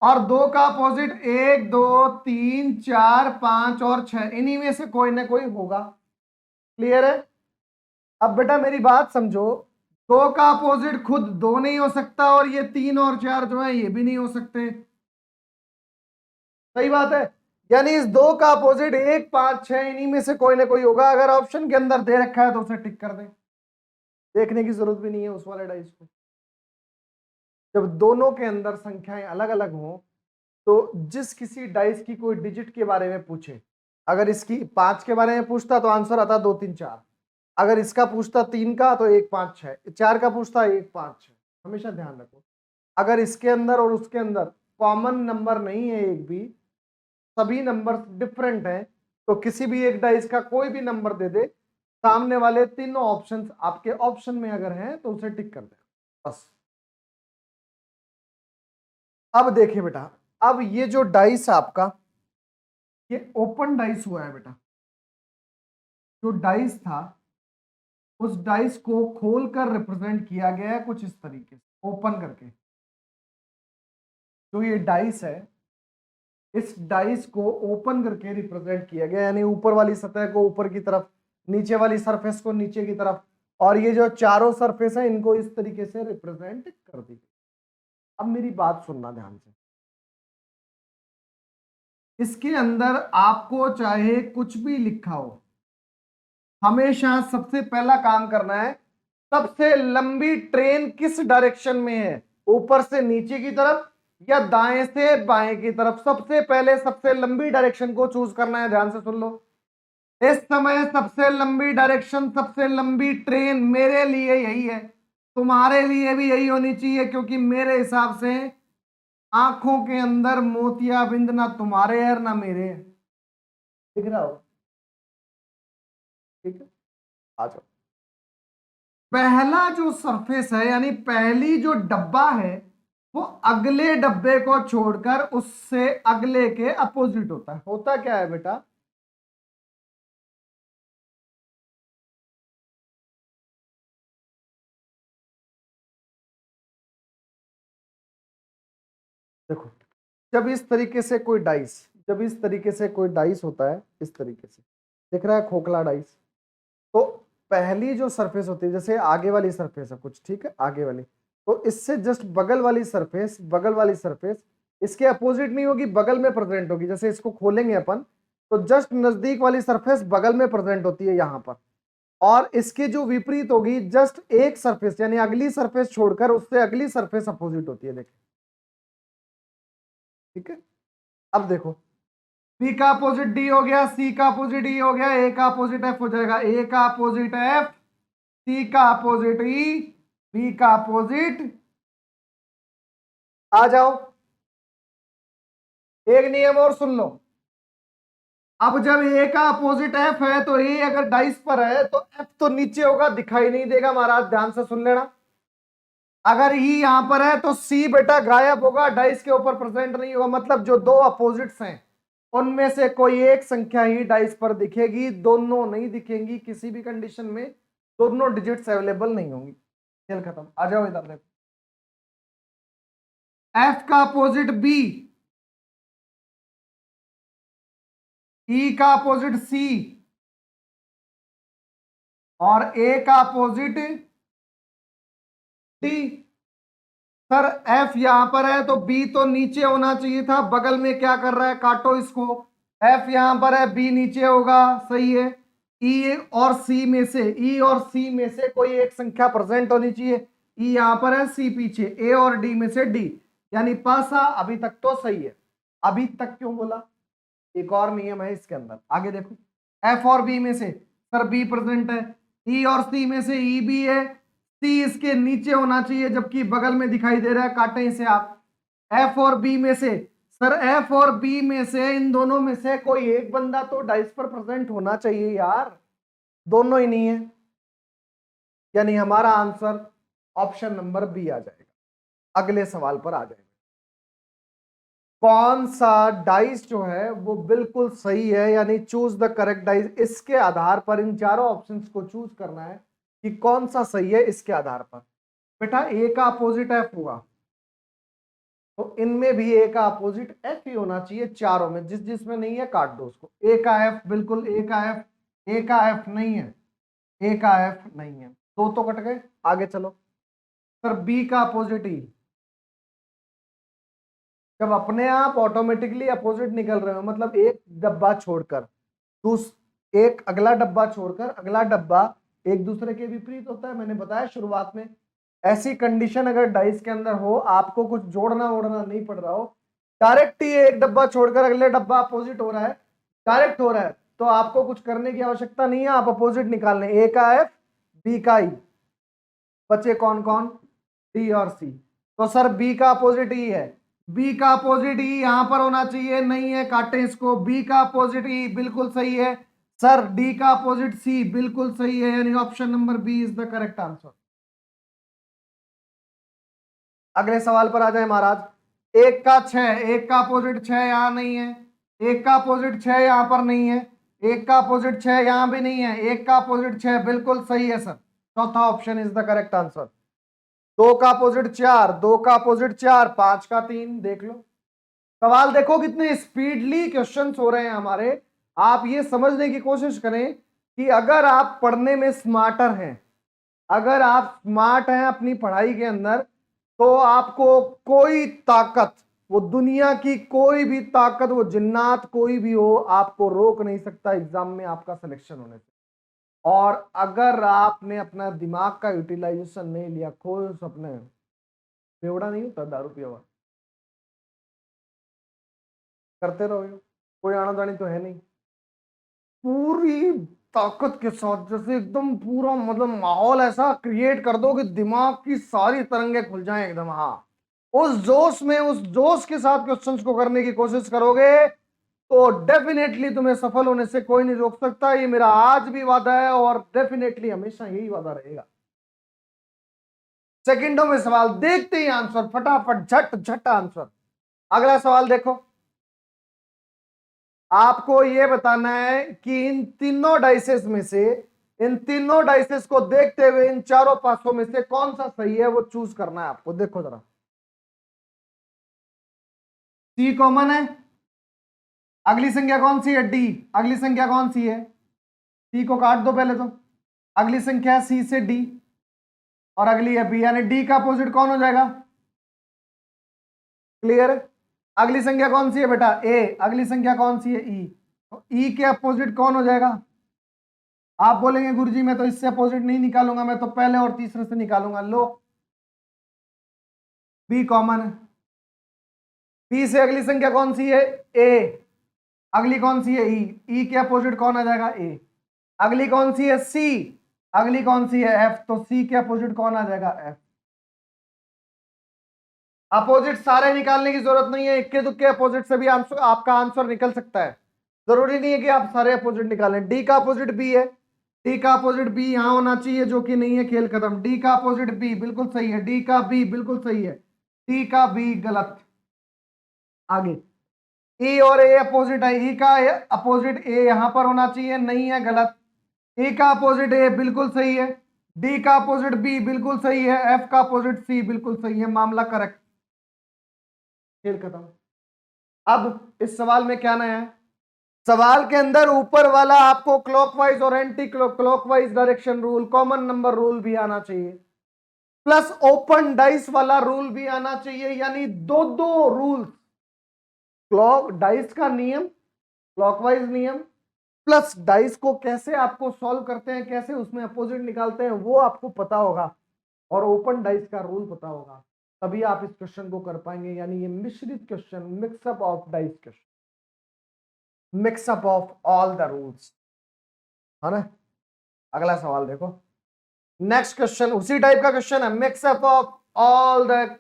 और 2 का अपोजिट 1 2 3 4 5 और 6, इन्हीं में से कोई ना कोई होगा। क्लियर है? अब बेटा मेरी बात समझो, 2 का अपोजिट खुद 2 नहीं हो सकता, और ये 3 और 4 जो है ये भी नहीं हो सकते। सही बात है, यानी इस 2 का अपोजिट 1 5 6 इन्हीं में से कोई ना कोई होगा। अगर ऑप्शन के अंदर दे रखा है तो उसे टिक कर दें, देखने की जरूरत भी नहीं है उस वाले डाइस को। जब दोनों के अंदर संख्याएं अलग अलग हों, तो जिस किसी डाइस की कोई डिजिट के बारे में पूछे, अगर इसकी 5 के बारे में पूछता तो आंसर आता 2 3 4, अगर इसका पूछता 3 का तो 1 5 6, 4 का पूछता 1 5 6। हमेशा ध्यान रखो, अगर इसके अंदर और उसके अंदर कॉमन नंबर नहीं है एक भी, सभी नंबर डिफरेंट हैं, तो किसी भी एक डाइस का कोई भी नंबर दे दे, सामने वाले तीनों ऑप्शंस आपके ऑप्शन में अगर हैं तो उसे टिक कर दे बस। अब देखिए बेटा, अब ये जो डाइस आपका, ये ओपन डाइस हुआ है बेटा। जो डाइस था उस डाइस को खोलकर रिप्रेजेंट किया गया है कुछ इस तरीके से, ओपन करके। जो ये डाइस है, इस डाइस को ओपन करके रिप्रेजेंट किया गया, यानी ऊपर वाली सतह को ऊपर की तरफ, नीचे वाली सरफेस को नीचे की तरफ, और ये जो चारों सरफेस है इनको इस तरीके से रिप्रेजेंट कर दी। अब मेरी बात सुनना ध्यान से, इसके अंदर आपको चाहे कुछ भी लिखा हो, हमेशा सबसे पहला काम करना है, सबसे लंबी ट्रेन किस डायरेक्शन में है, ऊपर से नीचे की तरफ या दाएं से बाएं की तरफ। सबसे पहले सबसे लंबी डायरेक्शन को चूज करना है। ध्यान से सुन लो, इस समय सबसे लंबी डायरेक्शन, सबसे लंबी ट्रेन मेरे लिए यही है, तुम्हारे लिए भी यही होनी चाहिए, क्योंकि मेरे हिसाब से आंखों के अंदर मोतियाबिंद ना तुम्हारे है ना मेरे है। दिख रहा हो? ठीक है, आ जाओ। पहला जो सरफेस है, यानी पहली जो डब्बा है, वो अगले डब्बे को छोड़कर उससे अगले के अपोजिट होता है। होता क्या है बेटा, देखो, जब इस तरीके से कोई डाइस, जब इस तरीके से कोई डाइस होता है, इस तरीके से दिख रहा है खोखला डाइस, तो पहली जो सरफेस होती है, जैसे आगे वाली सरफेस है कुछ, ठीक है, आगे वाली, तो इससे जस्ट बगल वाली सरफेस, बगल वाली सरफेस इसके अपोजिट नहीं होगी, बगल में प्रेजेंट होगी। जैसे इसको खोलेंगे अपन, तो जस्ट नजदीक वाली सरफेस बगल में प्रेजेंट होती है यहां पर, और इसके जो विपरीत होगी, जस्ट एक सरफेस यानी अगली सरफेस छोड़कर उससे अगली सरफेस अपोजिट होती है। देखिए, ठीक है। अब देखो, बी का अपोजिट डी हो गया, सी का अपोजिट ई हो गया, ए का अपोजिट एफ हो जाएगा, ए का अपोजिट एफ, सी का अपोजिट ई, बी का अपोजिट, आ जाओ। एक नियम और सुन लो, अब जब ए का अपोजिट एफ है, तो ए अगर डाइस पर है तो एफ तो नीचे होगा, दिखाई नहीं देगा महाराज, ध्यान से सुन लेना। अगर ई यहां पर है तो सी बेटा गायब होगा, डाइस के ऊपर प्रेजेंट नहीं होगा। मतलब जो दो अपोजिट्स हैं उनमें से कोई एक संख्या ही डाइस पर दिखेगी, दोनों नहीं दिखेंगी। किसी भी कंडीशन में दोनों डिजिट्स अवेलेबल नहीं होंगी। खेल खत्म। आ जाओ इधर देखो, एफ का अपोजिट बी, ई का अपोजिट सी, और ए का अपोजिट डी। सर एफ यहां पर है तो बी तो नीचे होना चाहिए था, बगल में क्या कर रहा है, काटो इसको। एफ यहां पर है, बी नीचे होगा, सही है। ई और सी में से, ई और सी में से कोई एक संख्या प्रेजेंट होनी चाहिए। ई यहां पर है, सी पीछे, ए और डी में से डी, यानी पासा। अभी तक तो सही है। अभी तक क्यों बोला, एक और नियम है इसके अंदर, आगे देखो। एफ और बी में से सर बी प्रेजेंट है, ई और सी में से ई भी है, सी इसके नीचे होना चाहिए जबकि बगल में दिखाई दे रहा है, काटे इसे आप। एफ और बी में से सर एफ और बी में से इन दोनों में से कोई एक बंदा तो डाइस पर प्रेजेंट होना चाहिए यार, दोनों ही नहीं है, यानी हमारा आंसर ऑप्शन नंबर बी आ जाएगा। अगले सवाल पर आ जाएगा, कौन सा डाइस जो है वो बिल्कुल सही है, यानी चूज द करेक्ट डाइस। इसके आधार पर इन चारों ऑप्शंस को चूज करना है कि कौन सा सही है। इसके आधार पर बेटा ए का अपोजिट एफ होगा, तो इनमें भी ए का अपोजिट एफ ही होना चाहिए चारों में, जिस जिसमें नहीं है काट दो उसको। ए का एफ बिल्कुल ए का एफ, ए का एफ नहीं है, ए का एफ नहीं है, दो तो कट गए। आगे चलो सर बी का अपोजिट ई, जब अपने आप ऑटोमेटिकली अपोजिट निकल रहे हो मतलब एक डब्बा छोड़कर एक अगला डब्बा छोड़कर अगला डब्बा एक दूसरे के विपरीत होता है। मैंने बताया शुरुआत में, ऐसी कंडीशन अगर डाइस के अंदर हो, आपको कुछ जोड़ना ओढ़ना नहीं पड़ रहा हो, डायरेक्ट ही एक डब्बा छोड़कर अगले डब्बा अपोजिट हो रहा है, डायरेक्ट हो रहा है, तो आपको कुछ करने की आवश्यकता नहीं है, आप अपोजिट निकाल लें। ए का एफ, बी का ई, बचे कौन कौन, डी और सी। तो सर बी का अपोजिट ई है, बी का अपोजिट ई यहां पर होना चाहिए, नहीं है, काटे इसको। बी का अपोजिट ई बिल्कुल सही है सर, डी का अपोजिट सी बिल्कुल सही है, यानी option number B is the correct answer. अगले सवाल पर आ जाए महाराज। एक का 6, एक का अपोजिट 6 यहां नहीं है, एक का अपोजिट 6 यहां पर नहीं है, एक का अपोजिट 6 यहां भी नहीं है, एक का अपोजिट 6 बिल्कुल सही है सर, चौथा option is the correct answer. दो का अपोजिट 4, दो का अपोजिट 4, 5 का 3, देख लो। सवाल देखो कितने स्पीडली क्वेश्चंस हो रहे हैं हमारे। आप ये समझने की कोशिश करें कि अगर आप पढ़ने में स्मार्टर हैं, अगर आप स्मार्ट हैं अपनी पढ़ाई के अंदर, तो आपको कोई ताकत, वो दुनिया की कोई भी ताकत, वो जिन्नात कोई भी हो, आपको रोक नहीं सकता एग्जाम में आपका सिलेक्शन होने से। और अगर आपने अपना दिमाग का यूटिलाइजेशन नहीं लिया, खोए सपने, बेवड़ा नहीं होता दारू पिया हुआ, करते रहो, कोई आना जानी तो है नहीं, पूरी ताकत के साथ जैसे एकदम पूरा मतलब माहौल ऐसा क्रिएट कर दो कि दिमाग की सारी तरंगे खुल जाएं एकदम। हाँ, उस जोश में, उस जोश के साथ क्वेश्चंस को करने की कोशिश करोगे तो डेफिनेटली तुम्हें सफल होने से कोई नहीं रोक सकता। ये मेरा आज भी वादा है और डेफिनेटली हमेशा यही वादा रहेगा। सेकंडों में सवाल, देखते ही आंसर, फटाफट झट झट आंसर। अगला सवाल देखो, आपको यह बताना है कि इन तीनों डाइसेस में से, इन तीनों डाइसेस को देखते हुए इन चारों पासों में से कौन सा सही है, वो चूज करना है आपको। देखो जरा, सी कॉमन है, अगली संख्या कौन सी है, डी, अगली संख्या कौन सी है, सी को काट दो पहले तो, अगली संख्या सी से डी, और अगली है बी, यानी डी का अपोजिट कौन हो जाएगा, क्लियर। अगली संख्या कौन सी है बेटा, ए, अगली संख्या कौन सी है, ई, तो ई के अपोजिट कौन हो जाएगा। आप बोलेंगे गुरुजी मैं तो इससे अपोजिट नहीं निकालूंगा, मैं तो पहले और तीसरे से निकालूंगा। लो, बी कॉमन है, बी से अगली संख्या कौन सी है, ए, अगली कौन सी है, ई, ई के अपोजिट कौन आ जाएगा, ए, अगली कौन सी है, सी, अगली कौन सी है, एफ, तो सी के अपोजिट कौन आ जाएगा, एफ। अपोजिट सारे निकालने की जरूरत नहीं है, इक्के दुक्के अपोजिट से भी आंसर, आपका आंसर निकल सकता है, जरूरी नहीं है कि आप सारे अपोजिट निकालें। डी का अपोजिट बी है, डी का अपोजिट बी यहां होना चाहिए, जो कि नहीं है, खेल खत्म। डी का अपोजिट बी बिल्कुल सही है, डी का बी बिल्कुल सही है, डी का बी गलत। आगे ई और ए अपोजिट है, ई का अपोजिट ए यहां पर होना चाहिए, नहीं है, गलत। ए का अपोजिट ए बिल्कुल सही है, डी का अपोजिट बी बिल्कुल सही है, एफ का अपोजिट सी बिल्कुल सही है, मामला करेक्ट, खेल खत्म। अब इस सवाल में क्या नया है, सवाल के अंदर ऊपर वाला आपको क्लॉकवाइज और anti clockwise direction rule, common number rule भी आना चाहिए, प्लस ओपन डाइस वाला रूल भी आना चाहिए, यानी दो दो रूल, क्लॉक डाइस का नियम, क्लॉकवाइज नियम, प्लस डाइस को कैसे आपको सॉल्व करते हैं, कैसे उसमें अपोजिट निकालते हैं, वो आपको पता होगा, और ओपन डाइस का रूल पता होगा, तभी आप इस क्वेश्चन को कर पाएंगे। यानी ये मिश्रित question, mix up of dice question, mix up of all the rules. है ना। अगला सवाल देखो, नेक्स्ट क्वेश्चन उसी टाइप का क्वेश्चन है, mix up of all the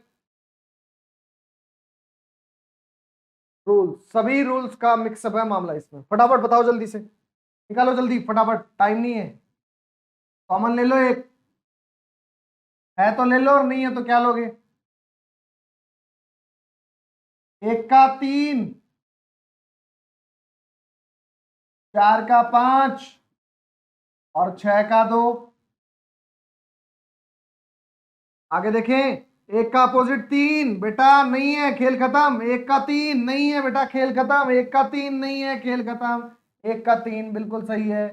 rules, सभी रूल्स का मिक्सअप है मामला इसमें। फटाफट बताओ, जल्दी से निकालो, जल्दी फटाफट, टाइम नहीं है। कॉमन ले लो, एक है तो ले लो और नहीं है तो क्या लोगे। एक का 3, 4 का 5 और 6 का 2। आगे देखें, एक का अपोजिट 3 बेटा नहीं है, खेल खत्म। एक का 3 नहीं है बेटा, खेल खत्म। एक का 3 नहीं है, खेल खत्म। एक का 3 बिल्कुल सही है।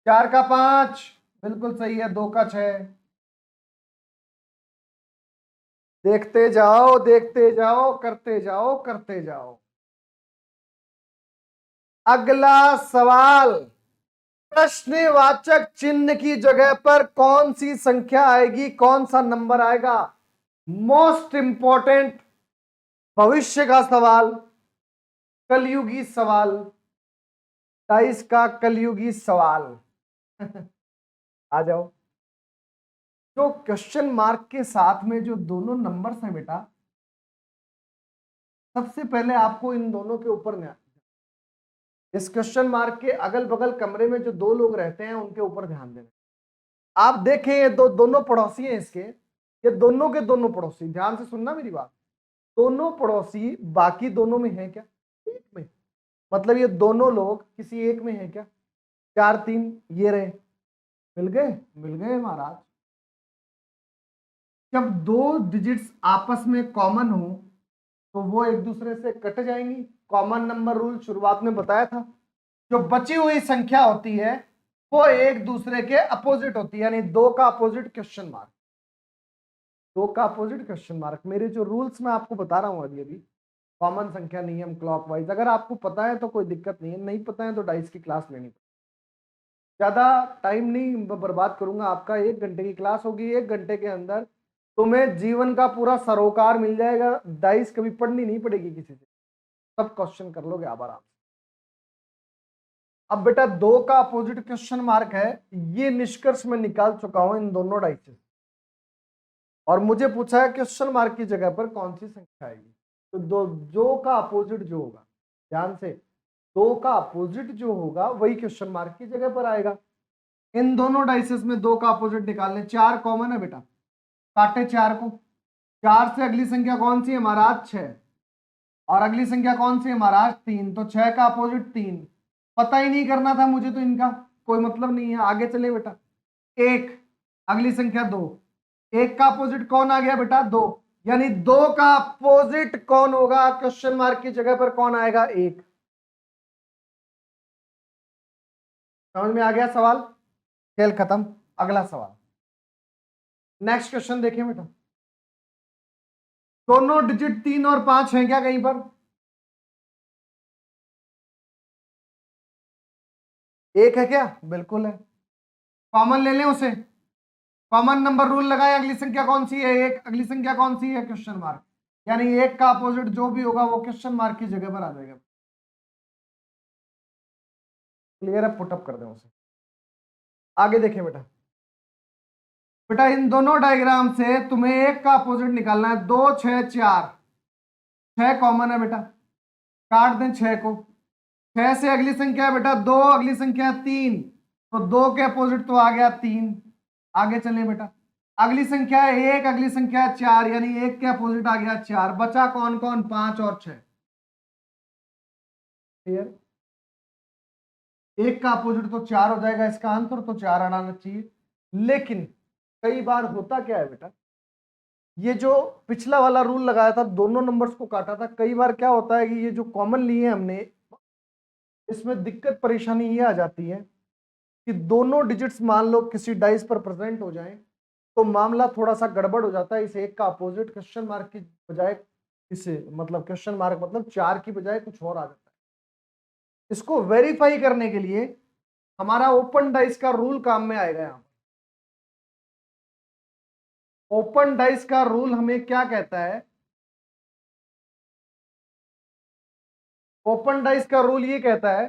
4 का 5 बिल्कुल सही है। 2 का 6। देखते जाओ, देखते जाओ, करते जाओ, करते जाओ। अगला सवाल, प्रश्नवाचक चिन्ह की जगह पर कौन सी संख्या आएगी, कौन सा नंबर आएगा। मोस्ट इंपॉर्टेंट, भविष्य का सवाल, कलयुगी सवाल, डाइस का कलयुगी सवाल। आ जाओ। जो क्वेश्चन मार्क के साथ में जो दोनों नंबर्स हैं बेटा, सबसे पहले आपको इन दोनों के ऊपर ध्यान, इस क्वेश्चन मार्क के अगल बगल कमरे में जो दो लोग रहते हैं उनके ऊपर ध्यान देना। आप देखें, ये दोनों पड़ोसी हैं इसके, ये दोनों के दोनों पड़ोसी, ध्यान से सुनना मेरी बात। दोनों पड़ोसी बाकी दोनों में है क्या, एक में, मतलब ये दोनों लोग किसी एक में है क्या। 4 3 ये रहे, मिल गए, मिल गए महाराज। जब दो डिजिट्स आपस में कॉमन हो तो वो एक दूसरे से कट जाएंगी। कॉमन नंबर रूल शुरुआत में बताया था। जो बची हुई संख्या होती है वो एक दूसरे के अपोजिट होती है, यानी 2 का अपोजिट क्वेश्चन मार्क, 2 का अपोजिट क्वेश्चन मार्क। मेरे जो रूल्स मैं आपको बता रहा हूं अभी अभी, कॉमन संख्या नियम क्लॉकवाइज, अगर आपको पता है तो कोई दिक्कत नहीं है, नहीं पता है तो डाइस की क्लास लेनी पड़ेगी। ज्यादा टाइम नहीं बर्बाद करूंगा आपका, 1 घंटे की क्लास होगी। 1 घंटे के अंदर तुम्हें जीवन का पूरा सरोकार मिल जाएगा। डाइस कभी पढ़नी नहीं पड़ेगी किसी से, सब क्वेश्चन कर लोगे आप आराम से। अब बेटा 2 का अपोजिट क्वेश्चन मार्क है, ये निष्कर्ष मैं निकाल चुका हूं इन दोनों डाइस से, और मुझे पूछा है क्वेश्चन मार्क की जगह पर कौन सी संख्या आएगी। तो दो का अपोजिट जो होगा, ध्यान से, 2 का अपोजिट जो होगा वही क्वेश्चन मार्क की जगह पर आएगा। इन दोनों डाइसेस में 2 का अपोजिट निकालने, 4 कॉमन है बेटा, काटे 4 को। 4 से अगली संख्या कौन सी है महाराज, 6, और अगली संख्या कौन सी है महाराज, 3। तो 6 का अपोजिट 3, पता ही नहीं करना था मुझे तो इनका, कोई मतलब नहीं है। आगे चले बेटा, 1, अगली संख्या 2, 1 का अपोजिट कौन आ गया बेटा, 2, यानी 2 का अपोजिट कौन होगा, क्वेश्चन मार्क की जगह पर कौन आएगा, 1। समझ में आ गया सवाल, खेल खत्म। अगला सवाल, नेक्स्ट क्वेश्चन देखिए बेटा, दोनों डिजिट 3 और 5 हैं क्या कहीं पर, एक है क्या, बिल्कुल है। कॉमन ले लें उसे, कॉमन नंबर रूल लगाए, अगली संख्या कौन सी है, एक, अगली संख्या कौन सी है, क्वेश्चन मार्क, यानी 1 का अपोजिट जो भी होगा वो क्वेश्चन मार्क की जगह पर आ जाएगा। क्लियर है, पुटअप कर दें उसे। आगे देखें बेटा, बेटा इन दोनों डायग्राम से तुम्हें 1 का अपोजिट निकालना है। 2 6 4, 6 कॉमन है बेटा, काट दें 6 को। 6 से अगली संख्या है बेटा 2, अगली संख्या 3, तो 2 के अपोजिट तो आ गया 3। आगे चले बेटा, अगली संख्या है 1, अगली संख्या है 4, यानी 1 के अपोजिट आ गया 4। बचा कौन कौन, 5 और 6। क्लियर, 1 का अपोजिट तो 4 हो जाएगा, इसका आंसर तो 4 आना चाहिए। लेकिन कई बार होता क्या है बेटा, ये जो पिछला वाला रूल लगाया था, दोनों नंबर्स को काटा था, कई बार क्या होता है कि ये जो कॉमन लिए हमने, इसमें दिक्कत परेशानी ये आ जाती है कि दोनों डिजिट्स मान लो किसी डाइस पर प्रेजेंट हो जाएं तो मामला थोड़ा सा गड़बड़ हो जाता है। इस 1 का अपोजिट क्वेश्चन मार्क की बजाय, इसे मतलब क्वेश्चन मार्क मतलब 4 की बजाय कुछ और आ जाता है। इसको वेरीफाई करने के लिए हमारा ओपन डाइस का रूल काम में आएगा। यहां ओपन डाइस का रूल हमें क्या कहता है, ओपन डाइस का रूल ये कहता है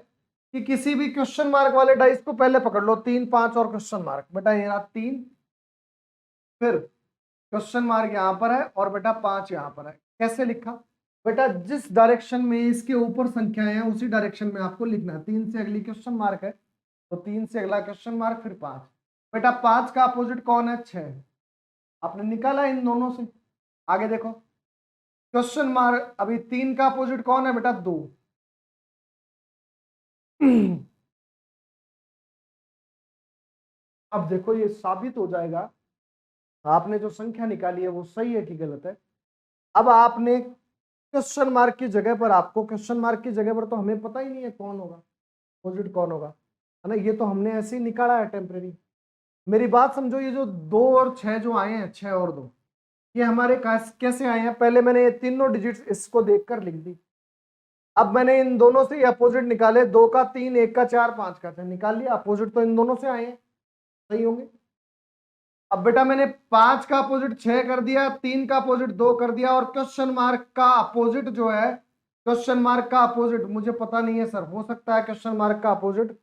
कि किसी भी क्वेश्चन मार्क वाले डाइस को पहले पकड़ लो, 3 5 और क्वेश्चन मार्क। बेटा ये रहा 3, फिर क्वेश्चन मार्क यहां पर है और बेटा 5 यहां पर है। कैसे लिखा बेटा? जिस डायरेक्शन में इसके ऊपर संख्याएं हैं उसी डायरेक्शन में आपको लिखना है। 3 से अगली क्वेश्चन मार्क है तो 3 से अगला क्वेश्चन मार्क, फिर 5। बेटा 5 का अपोजिट कौन है? 6। आपने निकाला इन दोनों से। आगे देखो क्वेश्चन मार्क, अभी 3 का अपोजिट कौन है बेटा? 2। अब देखो ये साबित हो जाएगा आपने जो संख्या निकाली है वो सही है कि गलत है। अब आपने क्वेश्चन मार्क की जगह पर, आपको क्वेश्चन मार्क की जगह पर तो हमें पता ही नहीं है कौन होगा, अपोजिट कौन होगा, है ना? ये तो हमने ऐसे ही निकाला है टेम्परेरी। मेरी बात समझो, ये जो 2 और 6 जो आए हैं, 6 और 2, ये हमारे कैसे आए हैं? पहले मैंने ये तीनों डिजिट्स इसको देखकर लिख दी। अब मैंने इन दोनों से अपोजिट निकाले, 2 का 3, 1 का 4, 5 का 6, निकाल लिया। अपोजिट तो इन दोनों से आए हैं, सही होंगे। अब बेटा मैंने 5 का अपोजिट 6 कर दिया, 3 का अपोजिट 2 कर दिया, और क्वेश्चन मार्क का अपोजिट जो है, क्वेश्चन मार्क का अपोजिट मुझे पता नहीं है सर, हो सकता है क्वेश्चन मार्क का अपोजिट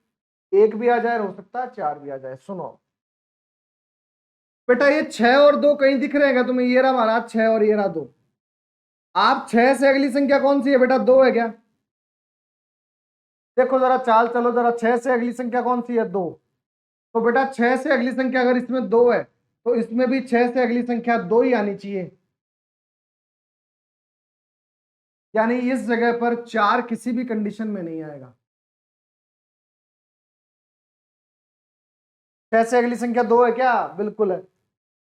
1 भी आ जाए, हो सकता है 4 भी आ जाए। सुनो बेटा, ये 6 और 2 कहीं दिख रहे हैं तुम्हें? ये रहा महाराज 6 और ये रहा 2। आप 6 से अगली संख्या कौन सी है बेटा? 2 है क्या? देखो जरा चाल चलो जरा, 6 से अगली संख्या कौन सी है? 2। तो बेटा 6 से अगली संख्या अगर इसमें 2 है तो इसमें भी 6 से अगली संख्या 2 ही आनी चाहिए, यानी इस जगह पर 4 किसी भी कंडीशन में नहीं आएगा। 6 से अगली संख्या 2 है क्या? बिल्कुल है।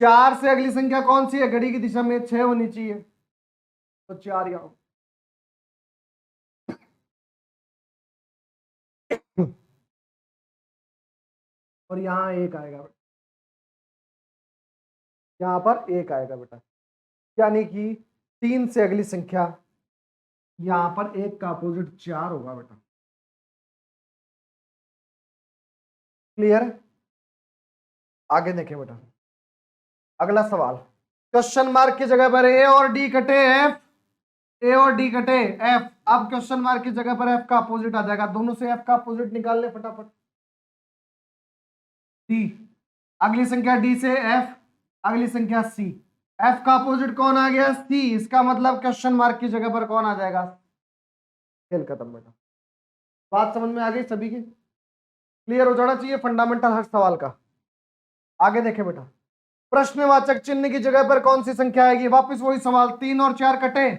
4 से अगली संख्या कौन सी है? घड़ी की दिशा में 6 होनी चाहिए, तो 4 यहाँ। और यहाँ 1 आएगा बेटा, यहाँ पर 1 आएगा बेटा, यानी कि 3 से अगली संख्या, यहाँ पर 1 का अपोजिट 4 होगा बेटा। क्लियर है? आगे देखें बेटा, अगला सवाल। क्वेश्चन मार्क की जगह पर ए और डी कटे एफ, ए और डी कटे एफ। अब क्वेश्चन मार्क की जगह पर एफ का अपोजिट आ जाएगा, दोनों से एफ का अपोजिट निकाल ले फटाफट। डी, अगली संख्या डी से एफ, अगली संख्या सी। एफ का अपोजिट कौन आ गया? सी। इसका मतलब क्वेश्चन मार्क की जगह पर कौन आ जाएगा? खेल खत्म बेटा। बात समझ में आ गई सभी की? क्लियर हो जाना चाहिए फंडामेंटल हर सवाल का। आगे देखें बेटा, प्रश्नवाचक चिन्ह की जगह पर कौन सी संख्या आएगी? वापस वही सवाल, 3 और 4 कटे,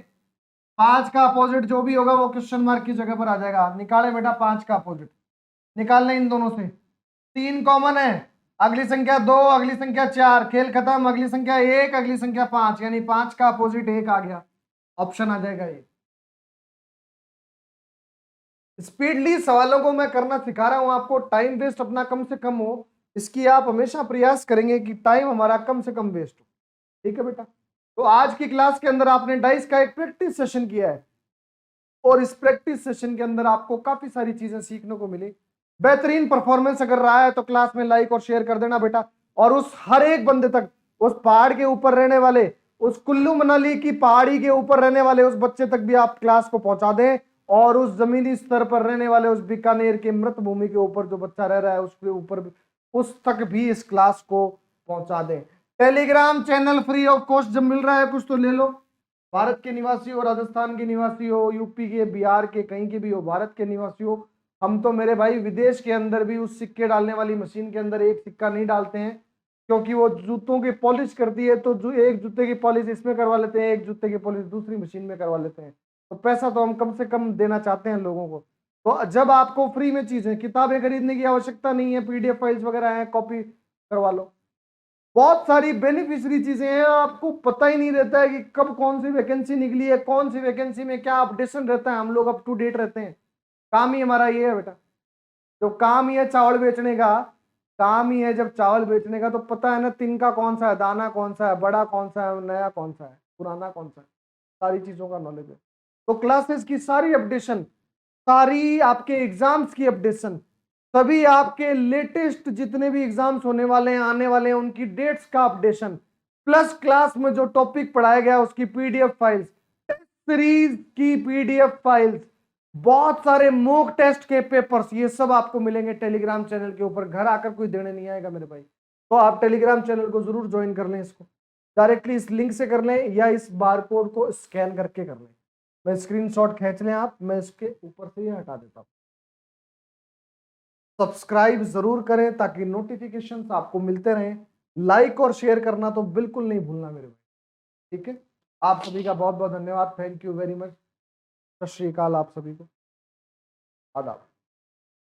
5 का अपोजिट जो भी होगा वो क्वेश्चन मार्क की जगह पर आ जाएगा। निकाले बेटा 5 का अपोजिट, निकालने इन दोनों से। 3 कॉमन है, अगली संख्या 2, अगली संख्या 4, खेल खत्म। अगली संख्या 1, अगली संख्या 5, यानी 5 का अपोजिट 1 आ गया, ऑप्शन आ जाएगा ये। स्पीडली सवालों को मैं करना सिखा रहा हूं आपको, टाइम वेस्ट अपना कम से कम हो, इसकी आप हमेशा प्रयास करेंगे कि टाइम हमारा कम से कम वेस्ट हो। ठीक है बेटा? तो आज की क्लास के अंदर आपने डाइस का एक प्रैक्टिस सेशन किया है, और इस प्रैक्टिस सेशन के अंदर आपको काफी सारी चीजें सीखने को मिली। बेहतरीन परफॉर्मेंस अगर रहा है तो क्लास में लाइक और शेयर कर देना बेटा, और उस हर एक बंदे तक, उस पहाड़ के ऊपर रहने वाले, उस कुल्लू मनाली की पहाड़ी के ऊपर रहने वाले उस बच्चे तक भी आप क्लास को पहुंचा दें, और उस जमीनी स्तर पर रहने वाले उस बीकानेर के मृत भूमि के ऊपर जो बच्चा रह रहा है उसके ऊपर उस तक भी इस क्लास को पहुंचा दें। Telegram channel free of cost जब मिल रहा है कुछ तो ले लो। भारत के निवासी हो, राजस्थान के निवासी हो, यूपी के, बिहार के, कहीं के भी हो, भारत के निवासी हो, हम तो मेरे भाई विदेश के अंदर भी उस सिक्के डालने वाली मशीन के अंदर एक सिक्का नहीं डालते हैं, क्योंकि वो जूतों की पॉलिश करती है, तो जो एक जूते की पॉलिश इसमें करवा लेते हैं, एक जूते की पॉलिश दूसरी मशीन में करवा लेते हैं, तो पैसा तो हम कम से कम देना चाहते हैं लोगों को। तो जब आपको फ्री में चीजें, किताबें खरीदने की आवश्यकता नहीं है, पीडीएफ फाइल्स वगैरह हैं, कॉपी करवा लो, बहुत सारी बेनिफिशियरी चीजें हैं, आपको पता ही नहीं रहता है कि कब कौन सी वैकेंसी निकली है, कौन सी वैकेंसी में क्या अपडेशन रहता है, हम लोग अप टू डेट रहते हैं। काम ही हमारा ये है बेटा, जो काम ही है चावल बेचने का, काम ही है जब चावल बेचने का, तो पता है ना तिनका कौन सा है, दाना कौन सा है, बड़ा कौन सा है, नया कौन सा है, पुराना कौन सा है, सारी चीजों का नॉलेज है। तो क्लासेस की सारी अपडेशन, सारी आपके एग्जाम्स की अपडेशन, सभी आपके लेटेस्ट जितने भी एग्जाम्स होने वाले हैं, आने वाले हैं, उनकी डेट्स का अपडेशन, प्लस क्लास में जो टॉपिक पढ़ाया गया उसकी पीडीएफ फाइल्स, टेस्ट सीरीज की पीडीएफ फाइल्स, बहुत सारे मॉक टेस्ट के पेपर्स, ये सब आपको मिलेंगे टेलीग्राम चैनल के ऊपर। घर आकर कोई देने नहीं आएगा मेरे भाई। तो आप टेलीग्राम चैनल को जरूर ज्वाइन कर लें, इसको डायरेक्टली इस लिंक से कर लें या इस बार कोड को स्कैन करके कर लें। मैं स्क्रीनशॉट खींच लें आप, मैं इसके ऊपर से ये हटा देता हूं। सब्सक्राइब जरूर करें ताकि नोटिफिकेशंस आपको मिलते रहें। लाइक और शेयर करना तो बिल्कुल नहीं भूलना मेरे भाई, ठीक है। आप सभी का बहुत बहुत धन्यवाद, थैंक यू वेरी मच। सत श्री अकाल आप सभी को, आदाब।